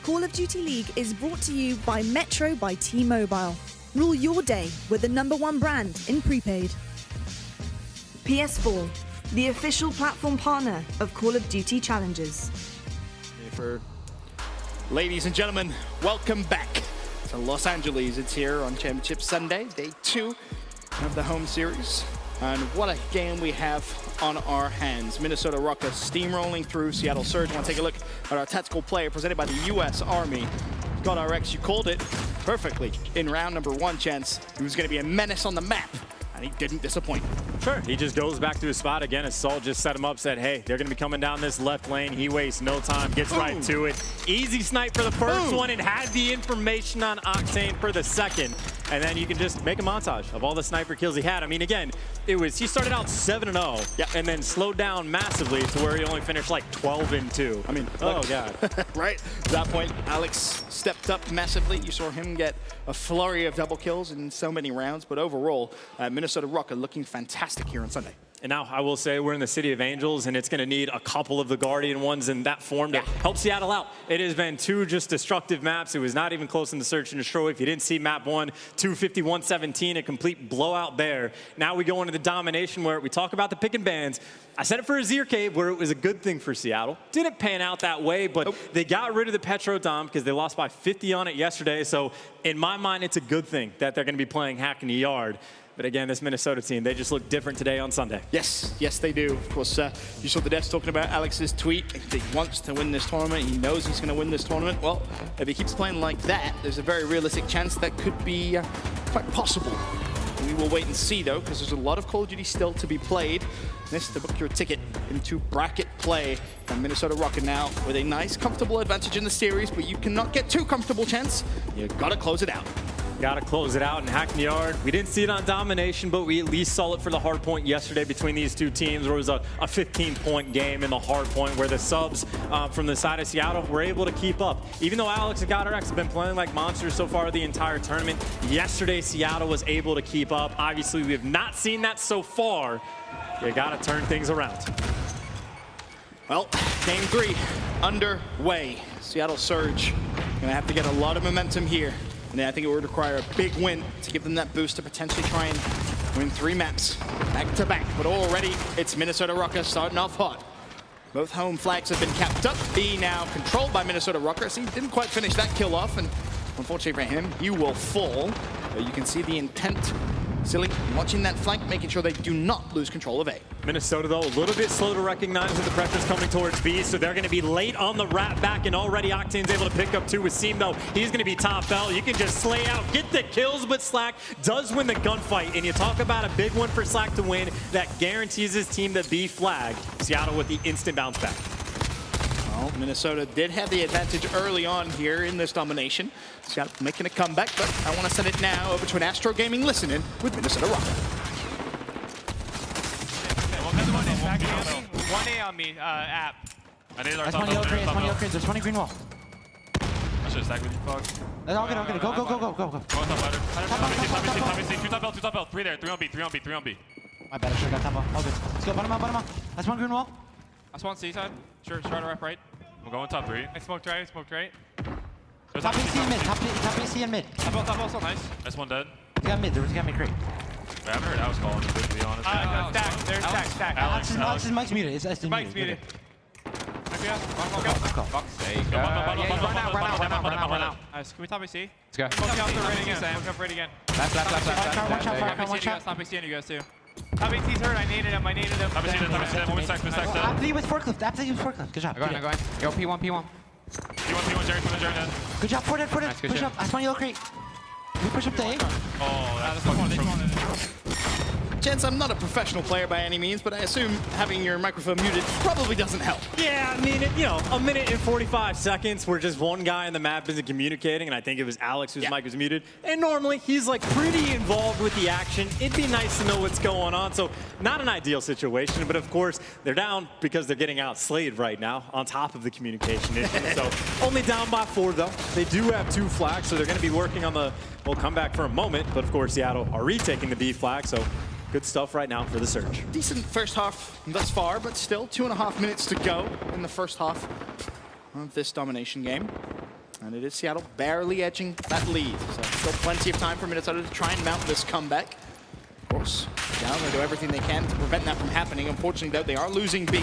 Call of Duty League is brought to you by Metro by T-Mobile. Rule your day with the #1 brand in prepaid. PS4, the official platform partner of Call of Duty Challengers.
Ladies and gentlemen, welcome back to Los Angeles. It's here on Championship Sunday, day 2 of the home series. And what a game we have on our hands. Minnesota Røkkr steamrolling through Seattle Surge. I want to take a look at our tactical play presented by the U.S. Army. God RX, you called it perfectly in round number 1, Chance. He was going to be a menace on the map, and he didn't disappoint.
Sure, he just goes back to his spot again as Saul just set him up, said, hey, they're going to be coming down this left lane. He wastes no time, gets right to it. Easy snipe for the first one and had the information on Octane for the second. And then you can just make a montage of all the sniper kills he had. I mean, again, he started out 7-0 and then slowed down massively to where he only finished like 12-2.
I mean,
oh God.
Right, at that point, Alex stepped up massively. You saw him get a flurry of double kills in so many rounds, but overall, Minnesota Røkkr looking fantastic here on Sunday.
And now I will say we're in the City of Angels, and it's going to need a couple of the Guardian ones in that form to help Seattle out. It has been 2 just destructive maps. It was not even close in the search and destroy. If you didn't see map 1, 250-117, a complete blowout there. Now we go into the domination where we talk about the pick and bans. I said it for Azir Cave, where it was a good thing for Seattle. Didn't pan out that way, but they got rid of the Petro Dom because they lost by 50 on it yesterday. So in my mind, it's a good thing that they're going to be playing Hack in the Yard. But again, this Minnesota team, they just look different today on Sunday.
Yes, yes they do. Of course, you saw the devs talking about Alex's tweet. He wants to win this tournament. He knows he's going to win this tournament. Well, if he keeps playing like that, there's a very realistic chance that could be quite possible. We will wait and see, though, because there's a lot of Call of Duty still to be played. This to book your ticket into bracket play. And Minnesota Røkkr now with a nice, comfortable advantage in the series, but you cannot get too comfortable, chance. You got to close it out.
Got to close it out in Hackney Yard. We didn't see it on domination, but we at least saw it for the hard point yesterday between these two teams, where it was a 15-point game in the hard point, where the subs from the side of Seattle were able to keep up. Even though Alex and GodRx have been playing like monsters so far the entire tournament, yesterday Seattle was able to keep up. Obviously, we have not seen that so far. You got to turn things around.
Well, game 3 underway. Seattle Surge gonna have to get a lot of momentum here. And I think it would require a big win to give them that boost to potentially try and win 3 maps back to back. But already, it's Minnesota Røkkr starting off hot. Both home flags have been capped up. B now controlled by Minnesota Røkkr. So he didn't quite finish that kill off, and unfortunately for him, he will fall. But you can see the intent. Silly watching that flank, making sure they do not lose control of A.
Minnesota, though, a little bit slow to recognize that the pressure's coming towards B, so they're going to be late on the wrap back, and already Octane's able to pick up 2 with Seam, though. He's going to be top L. You can just slay out, get the kills, but Slack does win the gunfight, and you talk about a big one for Slack to win that guarantees his team the B flag. Seattle with the instant bounce back.
Well, Minnesota did have the advantage early on here in this domination. Seattle making a comeback, but I want to send it now over to an Astro Gaming listening with Minnesota Røkkr.
1A on me, app. I need our
That's 20 yellow crates, 20 yellow crates, there's 20 green wall.
I should have stacked with you, fuck.
That's all good, all good. Go.
Go top ladder. Top B, 2 top L, 3 there, 3 on B, 3 on B, 3 on B.
My bad, I should've got top wall. All good. Let's go, bottom out. That's 1 green wall.
That's 1 C side. Sure, try to wrap right. I'm going top 3. I smoked right. There's
Top AC and mid, top AC and mid.
Top L, so nice. That's 1 dead.
He got mid, there was a guy mid crate.
I haven't heard Alex calling, to be honest. Stack, there's stack.
Alex, Mike's muted. It's
Mike's muted.
Fuck's sake.
Run out. Nice. Can we top AC?
Let's go.
Look up right again.
Left. One shot.
Top AC and you guys too. Top AC's hurt. I needed him. Top AC, one stack.
After you with forklift. Good job.
I'm going. Yo, P1.
P1, Jerry, dead.
Good job, Ford.
Nice, good
Push
job.
up. That's 1 yellow crate. We push up to A.
Oh, that's fucking
Chance, I'm not a professional player by any means, but I assume having your microphone muted probably doesn't help.
Yeah, I mean, a minute and 45 seconds where just one guy in the map isn't communicating, and I think it was Alex whose mic was muted. And normally, he's like pretty involved with the action. It'd be nice to know what's going on. So not an ideal situation, but of course, they're down because they're getting outslayed right now on top of the communication issue. So only down by 4, though. They do have 2 flags, so they're going to be working on the, comeback for a moment. But of course, Seattle are retaking the B flag, so good stuff right now for the Surge.
Decent first half thus far, but still 2.5 minutes to go in the first half of this domination game. And it is Seattle barely edging that lead. So still plenty of time for Minnesota to try and mount this comeback. Of course, Seattle will do everything they can to prevent that from happening. Unfortunately, though, they are losing B.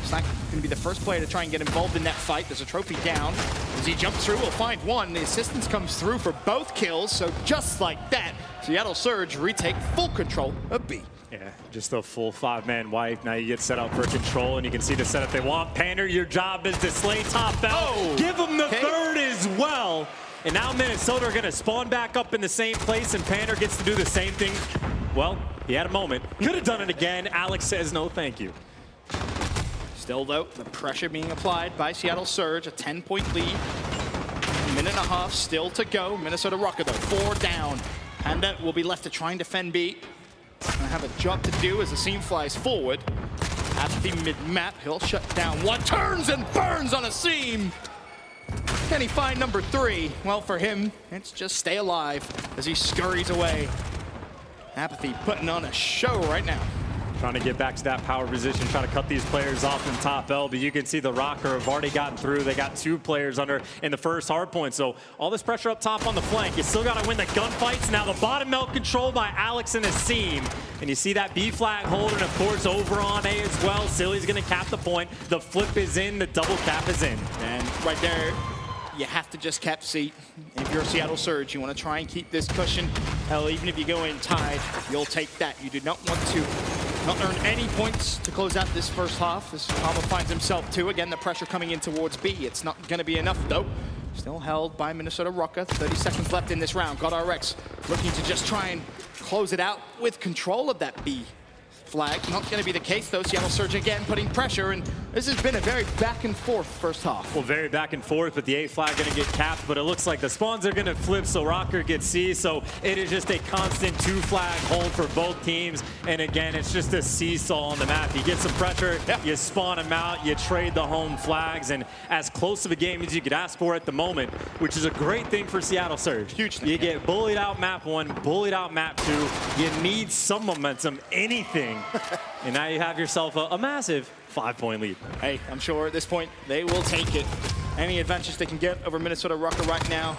Slack going to be the first player to try and get involved in that fight. There's a trophy down. As he jumps through, we'll find 1. The assistance comes through for both kills. So just like that, Seattle Surge retake full control of B.
Yeah, just a full 5-man wipe. Now you get set up for control, and you can see the setup they want. Pander, your job is to slay top L.
Oh,
give them the 3rd as well. And now Minnesota are going to spawn back up in the same place, and Pander gets to do the same thing. Well, he had a moment. Could have done it again. Alex says no thank you.
Still, though, the pressure being applied by Seattle Surge, a 10-point lead. 1.5 minutes still to go. Minnesota Røkkr, though, 4 down. Panda will be left to try and defend B. Gonna have a job to do as the Seam flies forward. At the mid-map, he'll shut down 1. Turns and burns on a Seam. Can he find number 3? Well, for him, it's just stay alive as he scurries away. Apathy putting on a show right now.
Trying to get back to that power position, trying to cut these players off in top L, but you can see the Røkkr have already gotten through. They got 2 players under in the first hard point, so all this pressure up top on the flank. You still got to win the gunfights. Now the bottom melt controlled by Alex and Seam. And you see that B flag hold, and of course over on A as well. Silly's going to cap the point. The flip is in, the double cap is in.
And right there, you have to just cap C. If you're Seattle Surge, you want to try and keep this cushion Hell, even if you go in tied, you'll take that. You do not want to not earn any points to close out this first half, as Karma finds himself too. Again, the pressure coming in towards B. It's not going to be enough, though. Still held by Minnesota Røkkr. 30 seconds left in this round. GodRx looking to just try and close it out with control of that B flag. Not going to be the case, though. Seattle Surge again putting pressure, and this has been a very back and forth first half.
Well, very back and forth, but the A flag going to get capped, but it looks like the spawns are going to flip, so Røkkr gets C, so it is just a constant 2 flag hold for both teams, and again, it's just a seesaw on the map. You get some pressure, you spawn them out, you trade the home flags, and as close of a game as you could ask for at the moment, which is a great thing for Seattle Surge.
Huge thing.
You get bullied out map 1, bullied out map 2, you need some momentum, anything. And now you have yourself a massive 5-point lead.
Hey, I'm sure at this point they will take it. Any advantage they can get over Minnesota Røkkr right now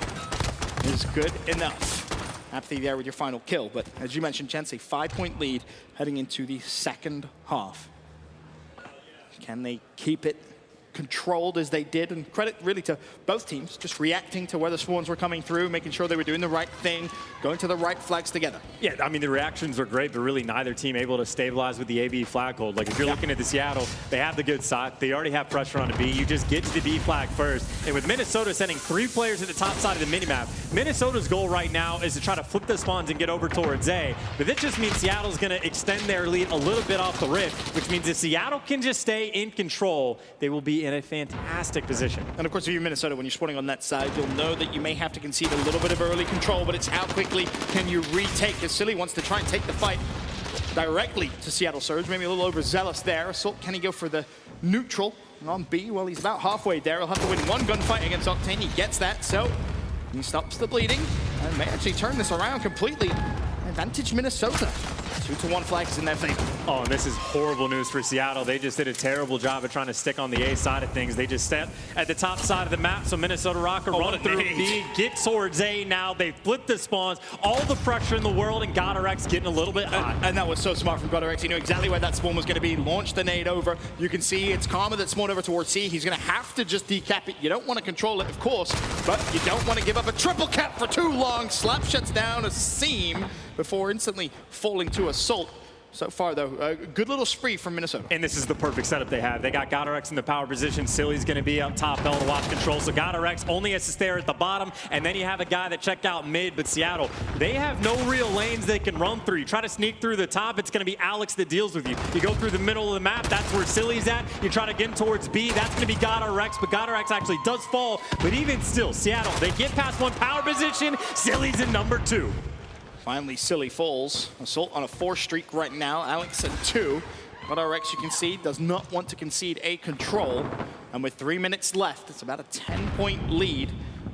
is good enough. Apathy there with your final kill, but as you mentioned, Chance, a 5-point lead heading into the second half. Can they keep it controlled as they did? And credit really to both teams, just reacting to where the spawns were coming through, making sure they were doing the right thing, going to the right flags together.
Yeah, I mean, the reactions were great, but really neither team able to stabilize with the AB flag hold. Like, if you're looking at the Seattle, they have the good side. They already have pressure on the B. You just get to the B flag first. And with Minnesota sending 3 players at the top side of the minimap, Minnesota's goal right now is to try to flip the spawns and get over towards A. But this just means Seattle's going to extend their lead a little bit off the rip, which means if Seattle can just stay in control, they will be in a fantastic position.
And of course, if you're Minnesota, when you're spawning on that side, you'll know that you may have to concede a little bit of early control, but it's how quickly can you retake. As Silly wants to try and take the fight directly to Seattle Surge, maybe a little overzealous there. Assault, can he go for the neutral on B? Well, he's about halfway there. He'll have to win 1 gunfight against Octane. He gets that, so he stops the bleeding and may actually turn this around completely. Advantage Minnesota. 2-1 flags in their favor.
Oh, and this is horrible news for Seattle. They just did a terrible job of trying to stick on the A side of things. They just stepped at the top side of the map, so Minnesota Røkkr run through B, get towards A now. They flip the spawns, all the pressure in the world, and GodRx getting a little bit hot.
And that was so smart from GodRx. He knew exactly where that spawn was going to be. Launched the nade over. You can see it's Karma that spawned over towards C. He's going to have to just decap it. You don't want to control it, of course, but you don't want to give up a triple cap for too long. Slap shuts down a seam before instantly falling to Assault. So far, though, a good little spree from Minnesota.
And this is the perfect setup they have. They got GodRx in the power position. Silly's going to be up top, Bell to watch control. So GodRx only has to stay at the bottom, and then you have a guy that checked out mid. But Seattle, they have no real lanes they can run through. You try to sneak through the top, it's going to be Alex that deals with you. You go through the middle of the map, that's where Silly's at. You try to get him towards B, that's going to be GodRx, but GodRx actually does fall. But even still, Seattle, they get past 1 power position. Silly's in number 2.
Finally, Silly falls. Assault on a 4 streak right now. Alex at 2. GodRx, you can see, does not want to concede a control. And with 3 minutes left, it's about a 10-point lead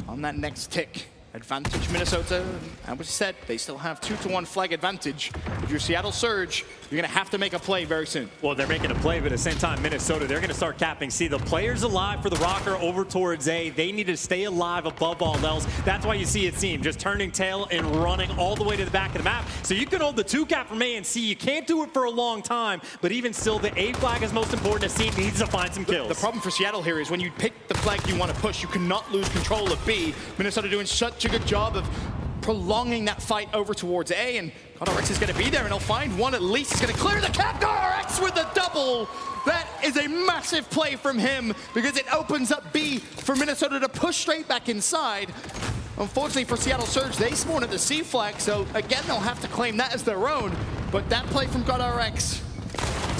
on that next tick. Advantage Minnesota, and what you said, they still have 2-1 flag advantage. If you're Seattle Surge, you're going to have to make a play very soon.
Well, they're making a play, but at the same time, Minnesota, they're going to start capping. See, the players alive for the Røkkr over towards A, they need to stay alive above all else. That's why you see it seem just turning tail and running all the way to the back of the map. So you can hold the 2 cap from A and C. You can't do it for a long time, but even still, the A flag is most important. C needs to find some kills.
The problem for Seattle here is when you pick the flag you want to push, you cannot lose control of B. Minnesota doing such a good job of prolonging that fight over towards A, and GodRx is going to be there, and he'll find one at least. He's going to clear the cap. GodRx with the double. That is a massive play from him because it opens up B for Minnesota to push straight back inside. Unfortunately for Seattle Surge, they spawn at the C flag, so again, they'll have to claim that as their own. But that play from GodRx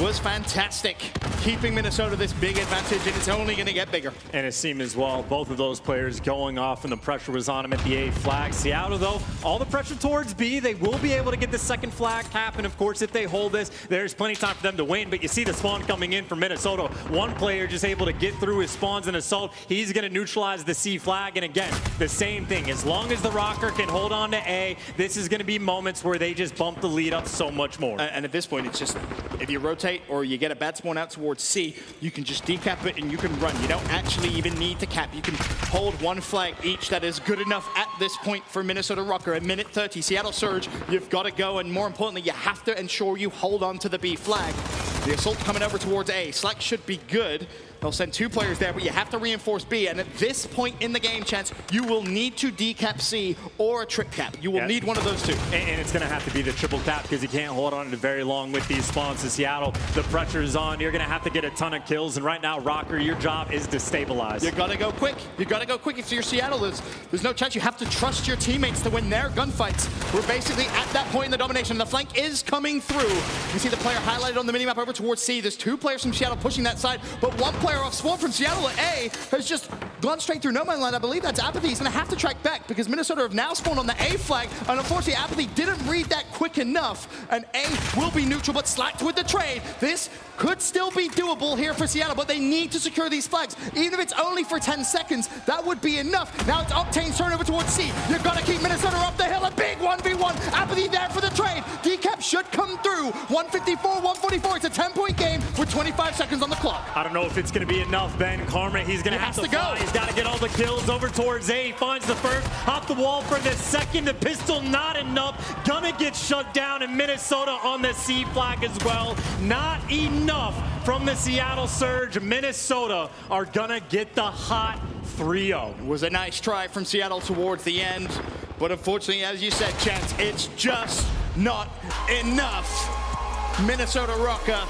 was fantastic, keeping Minnesota this big advantage, and it's only going to get bigger.
And it seemed as well, both of those players going off, and the pressure was on them at the A flag. Seattle, though, all the pressure towards B. They will be able to get the second flag cap, and of course, if they hold this, there's plenty of time for them to win. But you see the spawn coming in for Minnesota. 1 player just able to get through his spawns and Assault. He's going to neutralize the C flag, and again, the same thing. As long as the Røkkr can hold on to A, this is going to be moments where they just bump the lead up so much more.
And at this point, it's just, if you rotate or you get a bad spawn out towards C, you can just decap it and you can run. You don't actually even need to cap. You can hold 1 flag each. That is good enough at this point for Minnesota Røkkr. At minute 30, Seattle Surge, you've got to go, and more importantly, you have to ensure you hold on to the B flag. The Assault coming over towards A. Slack should be good. They'll send 2 players there, but you have to reinforce B. And at this point in the game, Chance, you will need to decap C or a trick cap. You will need one of those 2.
And it's going to have to be the triple cap because you can't hold on to very long with these spawns to Seattle. The pressure is on. You're going to have to get a ton of kills. And right now, Røkkr, your job is to stabilize.
You got to go quick. You got to go quick. If you're Seattle, there's no chance. You have to trust your teammates to win their gunfights. We're basically at that point in the domination. The flank is coming through. You see the player highlighted on the minimap over towards C. There's 2 players from Seattle pushing that side, but 1 player off spawn from Seattle at A has just gone straight through no man's land. I believe that's Apathy. He's going to have to track back because Minnesota have now spawned on the A flag, and unfortunately Apathy didn't read that quick enough, and A will be neutral, but slacked with the trade. This could still be doable here for Seattle, but they need to secure these flags. Even if it's only for 10 seconds, that would be enough. Now it's Octane's turn over towards C. You've got to keep Minnesota up the hill. A big 1v1. Apathy there for the trade. Decap should come through. 154, 144. It's a 10-point game with 25 seconds on the clock.
I don't know if it's going to be enough, Ben. Karma, he's going to have to fly. He's got to get all the kills over towards A. He finds the first, off the wall for the second. The pistol not enough. Gonna get shut down, and Minnesota on the C flag as well. Not enough from the Seattle Surge. Minnesota are gonna get the hot 3-0.
It was a nice try from Seattle towards the end, but unfortunately, as you said, Chance, it's just not enough. Minnesota Røkkr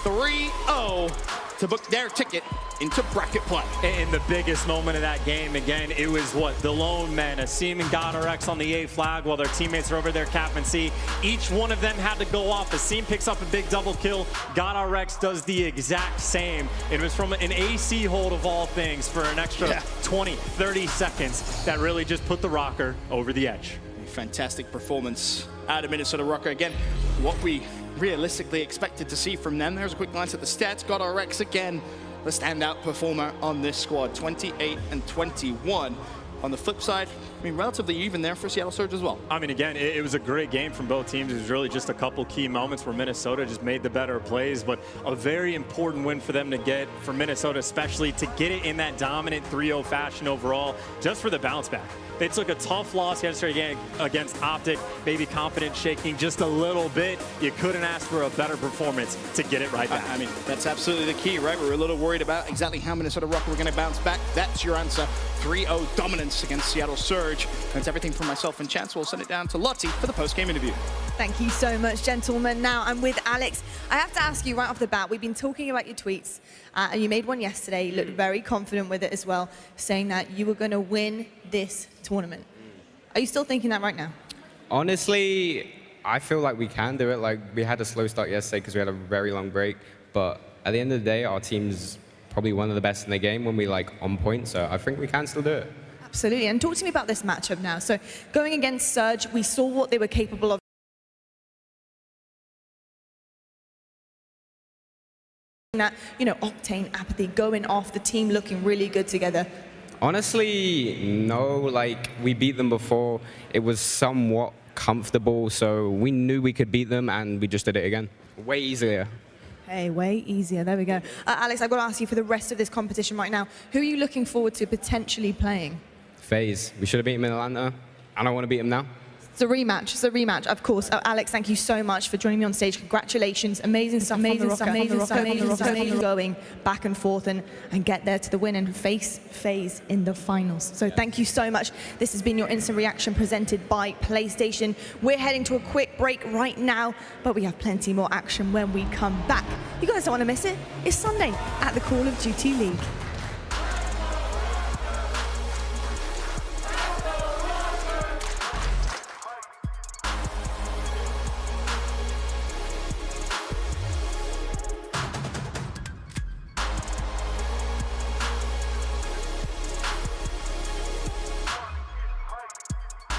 3-0 to book their ticket into bracket play.
In the biggest moment of that game, again, it was what? The lone men, Asim and GodRx on the A flag while their teammates are over there capping C. Each one of them had to go off. Asim picks up a big double kill. GodRx does the exact same. It was from an AC hold of all things for an extra 20, 30 seconds that really just put the Røkkr over the edge.
A fantastic performance out of Minnesota Røkkr. Again, what we realistically expected to see from them. There's a quick glance at the stats. GodRx again, the standout performer on this squad, 28 and 21. On the flip side, I mean, relatively even there for Seattle Surge as well.
I mean, again, it was a great game from both teams. It was really just a couple key moments where Minnesota just made the better plays, but a very important win for them to get, for Minnesota especially, to get it in that dominant 3-0 fashion overall, just for the bounce back. They took a tough loss yesterday against Optic, maybe confidence shaking just a little bit. You couldn't ask for a better performance to get it right back.
I mean, that's absolutely the key, right? We were a little worried about exactly how Minnesota Røkkr were going to bounce back. That's your answer. 3-0 dominance against Seattle Surge. That's everything from myself and Chance. We'll send it down to Lottie for the post-game interview.
Thank you so much, gentlemen. Now I'm with Alex. I have to ask you right off the bat, we've been talking about your tweets, and you made one yesterday. You looked very confident with it as well, saying that you were going to win this tournament. Are you still thinking that right now?
Honestly, I feel like we can do it. Like, we had a slow start yesterday because we had a very long break, but at the end of the day, our team's probably one of the best in the game when we on point, so I think we can still do it.
Absolutely, and talk to me about this matchup now. So going against Surge, we saw what they were capable of. That, you know, Octane, Apathy, going off, the team looking really good together.
Honestly, no, we beat them before. It was somewhat comfortable, so we knew we could beat them, and we just did it again. Way easier.
Hey, way easier. There we go. Alex, I've got to ask you for the rest of this competition right now, who are you looking forward to potentially playing?
FaZe. We should have beat them in Atlanta. I don't want to beat them now.
It's a rematch. It's a rematch, of course. Alex, thank you so much for joining me on stage. Congratulations. Amazing stuff. Amazing stuff. Going back and forth and get there to the win and face FaZe in the finals. So thank you so much. This has been your instant reaction presented by PlayStation. We're heading to a quick break right now, but we have plenty more action when we come back. You guys don't want to miss it. It's Sunday at the Call of Duty League.